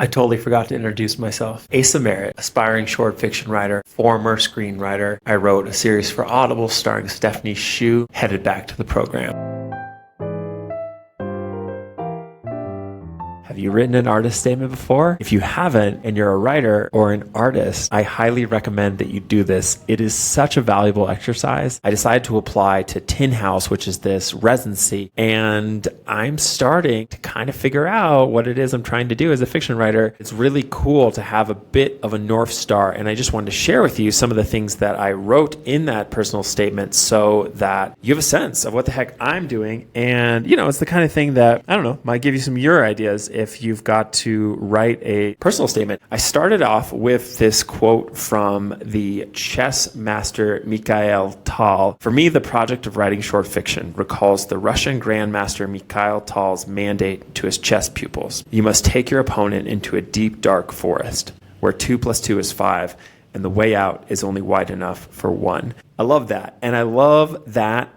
I totally forgot to introduce myself. Asa Merritt, aspiring short fiction writer, former screenwriter. I wrote a series for Audible starring Stephanie Hsu, headed back to the program. Have you written an artist statement before? If you haven't and you're a writer or an artist, I highly recommend that you do this. It is such a valuable exercise. I decided to apply to Tin House, which is this residency, and I'm starting to kind of figure out what it is I'm trying to do as a fiction writer. It's really cool to have a bit of a North Star, and I just wanted to share with you some of the things that I wrote in that personal statement so that you have a sense of what the heck I'm doing. And, it's the kind of thing that, might give you some of your ideas if you've got to write a personal statement. I started off with this quote from the chess master Mikhail Tal. For me, the project of writing short fiction recalls the Russian grandmaster Mikhail Tal's mandate to his chess pupils. You must take your opponent into a deep, dark forest where 2 + 2 is 5, and the way out is only wide enough for one. I love that. And I love that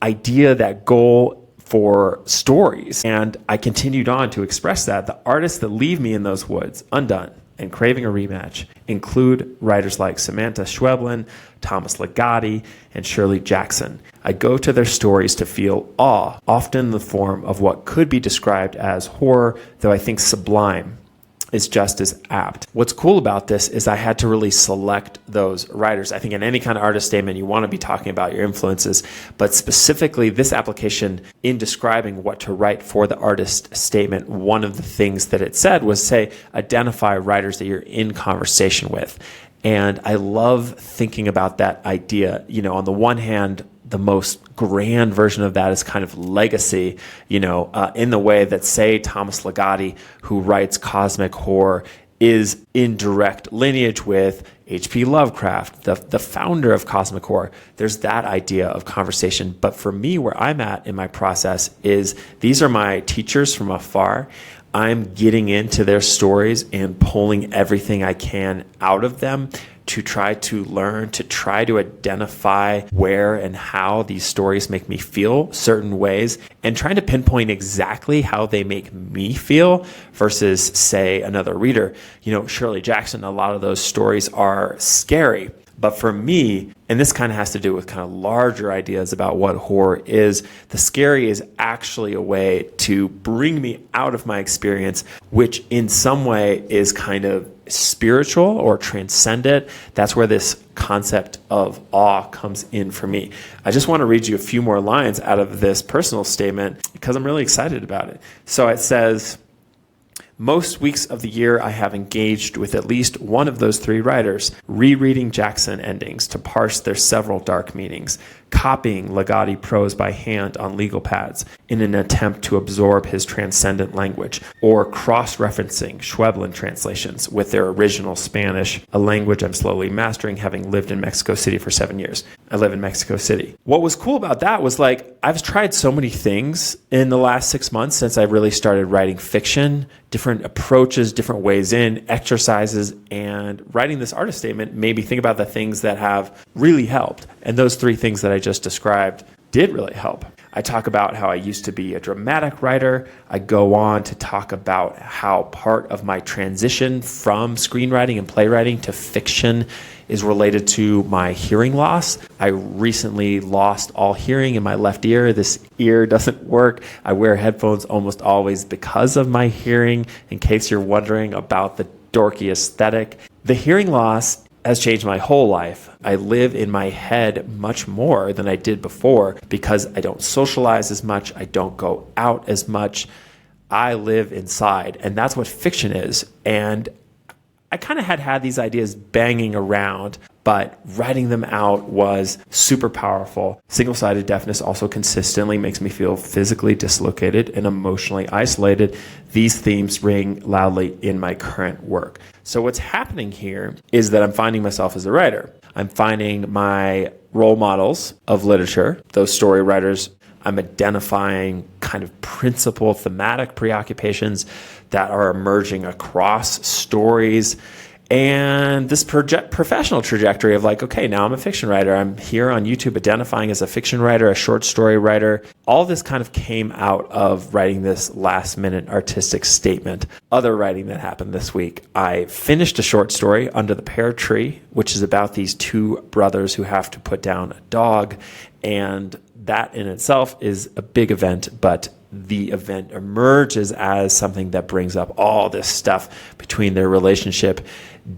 idea, that goal for stories. And I continued on to express that. The artists that leave me in those woods, undone and craving a rematch, include writers like Samantha Schweblin, Thomas Ligotti, and Shirley Jackson. I go to their stories to feel awe, often in the form of what could be described as horror, though I think sublime is just as apt. What's cool about this is I had to really select those writers. I think in any kind of artist statement, you want to be talking about your influences, but specifically this application in describing what to write for the artist statement, one of the things that it said was, say, identify writers that you're in conversation with. And I love thinking about that idea. On the one hand, the most grand version of that is kind of legacy, in the way that, say, Thomas Ligotti, who writes cosmic horror, is in direct lineage with H.P. Lovecraft, the founder of cosmic horror. There's that idea of conversation. But for me, where I'm at in my process is these are my teachers from afar. I'm getting into their stories and pulling everything I can out of them to try to learn, to try to identify where and how these stories make me feel certain ways, and trying to pinpoint exactly how they make me feel versus, say, another reader. Shirley Jackson, a lot of those stories are scary. But for me, and this kind of has to do with kind of larger ideas about what horror is, the scary is actually a way to bring me out of my experience, which in some way is kind of spiritual or transcendent. That's where this concept of awe comes in for me. I just want to read you a few more lines out of this personal statement because I'm really excited about it. So it says, most weeks of the year, I have engaged with at least one of those 3 writers, rereading Jackson endings to parse their several dark meanings, copying Ligotti prose by hand on legal pads in an attempt to absorb his transcendent language, or cross-referencing Schweblin translations with their original Spanish, a language I'm slowly mastering, having lived in Mexico City for 7 years. I live in Mexico City. What was cool about that was I've tried so many things in the last 6 months since I really started writing fiction, different approaches, different ways in, exercises, and writing this artist statement made me think about the things that have really helped. And those 3 things that I just described did really help. I talk about how I used to be a dramatic writer. I go on to talk about how part of my transition from screenwriting and playwriting to fiction is related to my hearing loss. I recently lost all hearing in my left ear. This ear doesn't work. I wear headphones almost always because of my hearing, in case you're wondering about the dorky aesthetic. The hearing loss has changed my whole life. I live in my head much more than I did before because I don't socialize as much. I don't go out as much. I live inside, and that's what fiction is. And I kind of had these ideas banging around, but writing them out was super powerful. Single-sided deafness also consistently makes me feel physically dislocated and emotionally isolated. These themes ring loudly in my current work. So what's happening here is that I'm finding myself as a writer. I'm finding my role models of literature, those story writers. I'm identifying kind of principal thematic preoccupations that are emerging across stories. And this professional trajectory of like, okay, now I'm a fiction writer. I'm here on YouTube identifying as a fiction writer, a short story writer. All this kind of came out of writing this last minute artistic statement. Other writing that happened this week. I finished a short story, Under the Pear Tree, which is about these two brothers who have to put down a dog. And that in itself is a big event, but the event emerges as something that brings up all this stuff between their relationship,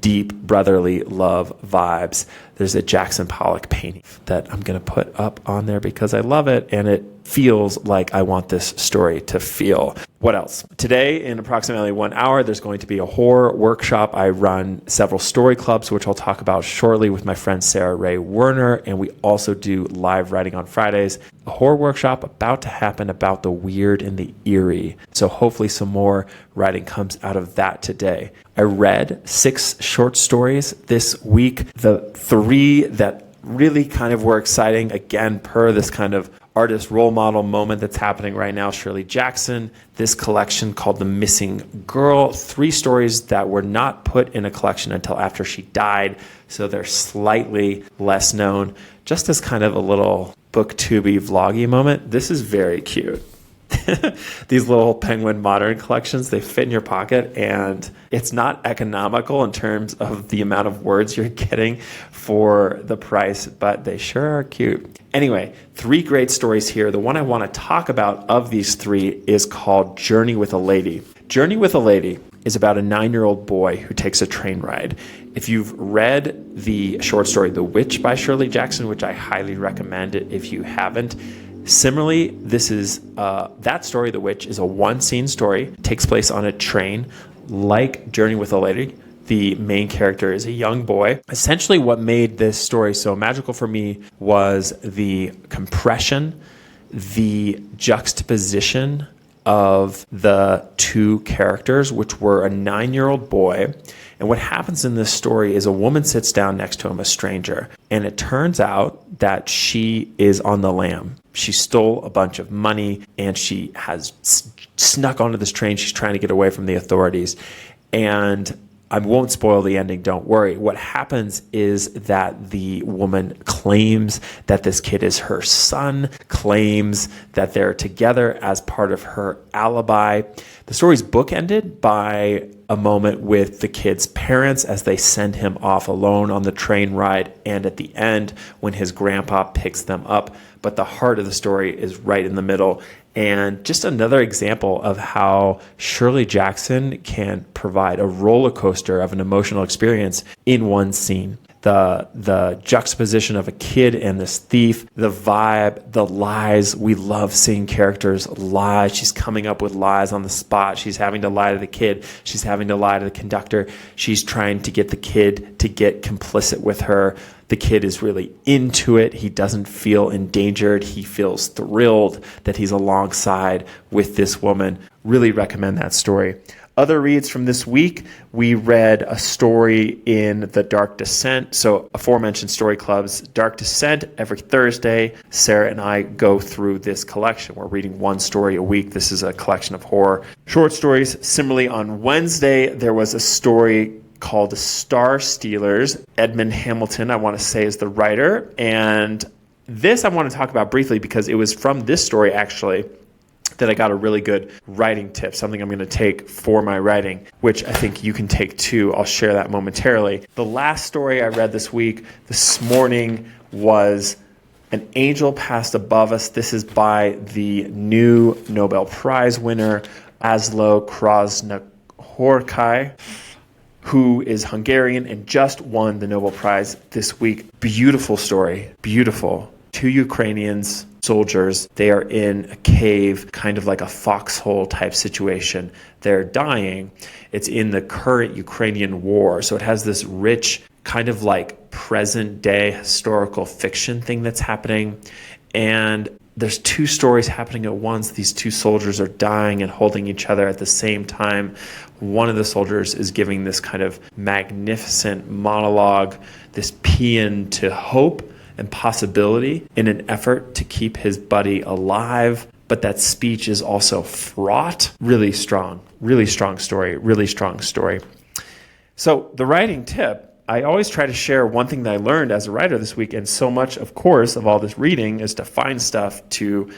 deep brotherly love vibes. There's a Jackson Pollock painting that I'm going to put up on there because I love it and it feels like I want this story to feel. What else? Today, in approximately 1 hour, there's going to be a horror workshop. I run several story clubs, which I'll talk about shortly with my friend Sarah Ray Werner, and we also do live writing on Fridays. A horror workshop about to happen about the weird and the eerie. So hopefully some more writing comes out of that today. I read 6 short stories this week. The 3 that really kind of were exciting, again, per this kind of artist role model moment that's happening right now, Shirley Jackson, this collection called The Missing Girl, 3 stories that were not put in a collection until after she died, so they're slightly less known. Just as kind of a little booktubey vloggy moment, this is very cute. These little Penguin Modern collections, they fit in your pocket, and it's not economical in terms of the amount of words you're getting for the price, but they sure are cute. Anyway, 3 great stories here. The one I want to talk about of these 3 is called Journey with a Lady. Journey with a Lady is about a 9-year-old boy who takes a train ride. If you've read the short story The Witch by Shirley Jackson, which I highly recommend it if you haven't, similarly, this is that story, The Witch, is a one-scene story. It takes place on a train, like Journey with a Lady. The main character is a young boy. Essentially, what made this story so magical for me was the compression, the juxtaposition of the 2 characters, which were a 9-year-old boy. And what happens in this story is a woman sits down next to him, a stranger, and it turns out that she is on the lam. She stole a bunch of money and she has snuck onto this train. She's trying to get away from the authorities. And I won't spoil the ending, don't worry. What happens is that the woman claims that this kid is her son, claims that they're together as part of her alibi. The story's bookended by a moment with the kid's parents as they send him off alone on the train ride, and at the end when his grandpa picks them up. But the heart of the story is right in the middle. And just another example of how Shirley Jackson can provide a roller coaster of an emotional experience in one scene. The juxtaposition of a kid and this thief, the vibe, the lies. We love seeing characters lie. She's coming up with lies on the spot. She's having to lie to the kid. She's having to lie to the conductor. She's trying to get the kid to get complicit with her. The kid is really into it. He doesn't feel endangered. He feels thrilled that he's alongside with this woman. Really recommend that story. Other reads from this week, we read a story in The Dark Descent. So aforementioned story clubs, Dark Descent, every Thursday, Sarah and I go through this collection. We're reading 1 story a week. This is a collection of horror short stories. Similarly, on Wednesday, there was a story called Star Stealers. Edmund Hamilton, I want to say, is the writer. And this I want to talk about briefly because it was from this story, actually, that I got a really good writing tip, something I'm going to take for my writing, which I think you can take too. I'll share that momentarily. The last story I read this morning, was An Angel Passed Above Us. This is by the new Nobel Prize winner, Laszlo Krasznahorkai, who is Hungarian and just won the Nobel Prize this week. Beautiful story, beautiful. 2 Ukrainians, soldiers, they are in a cave, kind of like a foxhole type situation. They're dying. It's in the current Ukrainian war. So it has this rich kind of like present day historical fiction thing that's happening. And there's 2 stories happening at once. These 2 soldiers are dying and holding each other at the same time. One of the soldiers is giving this kind of magnificent monologue, this paean to hope and possibility in an effort to keep his buddy alive. But that speech is also fraught. Really strong story, really strong story. So the writing tip, I always try to share one thing that I learned as a writer this week. And so much, of course, of all this reading is to find stuff to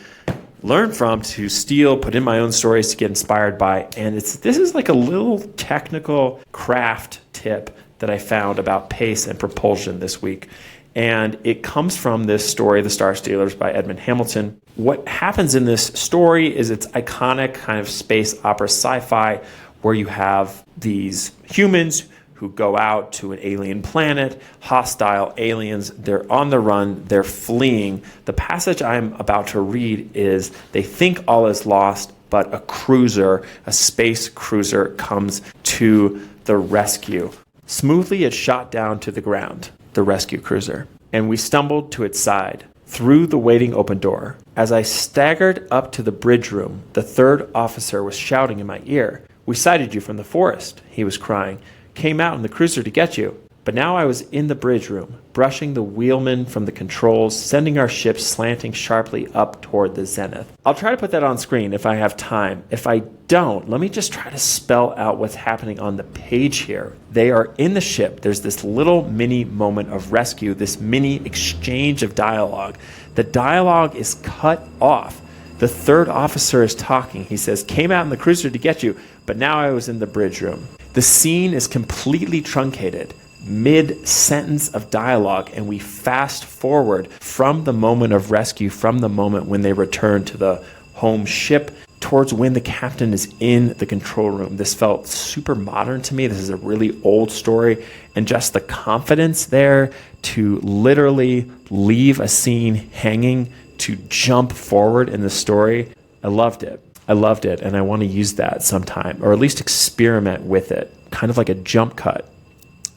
learn from, to steal, put in my own stories, to get inspired by. And this is like a little technical craft tip that I found about pace and propulsion this week. And it comes from this story, The Star Stealers by Edmund Hamilton. What happens in this story is it's iconic kind of space opera sci-fi where you have these humans who go out to an alien planet, hostile aliens. They're on the run. They're fleeing. The passage I'm about to read is they think all is lost, but a cruiser, a space cruiser, comes to the rescue. Smoothly it shot down to the ground, the rescue cruiser, and we stumbled to its side through the waiting open door. As I staggered up to the bridge room, the third officer was shouting in my ear. "We sighted you from the forest," he was crying. "Came out in the cruiser to get you." But now I was in the bridge room, brushing the wheelman from the controls, sending our ship slanting sharply up toward the zenith. I'll try to put that on screen if I have time. If I don't, let me just try to spell out what's happening on the page here. They are in the ship. There's this little mini moment of rescue, this mini exchange of dialogue. The dialogue is cut off. The third officer is talking. He says, "Came out in the cruiser to get you, but now I was in the bridge room." The scene is completely truncated, mid-sentence of dialogue, and we fast forward from the moment of rescue, from the moment when they return to the home ship, towards when the captain is in the control room. This felt super modern to me. This is a really old story, and just the confidence there to literally leave a scene hanging, to jump forward in the story. I loved it, and I want to use that sometime, or at least experiment with it, kind of like a jump cut,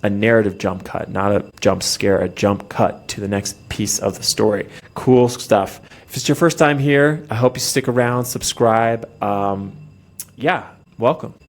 a narrative jump cut, not a jump scare, a jump cut to the next piece of the story. Cool stuff. If it's your first time here, I hope you stick around, subscribe. Welcome.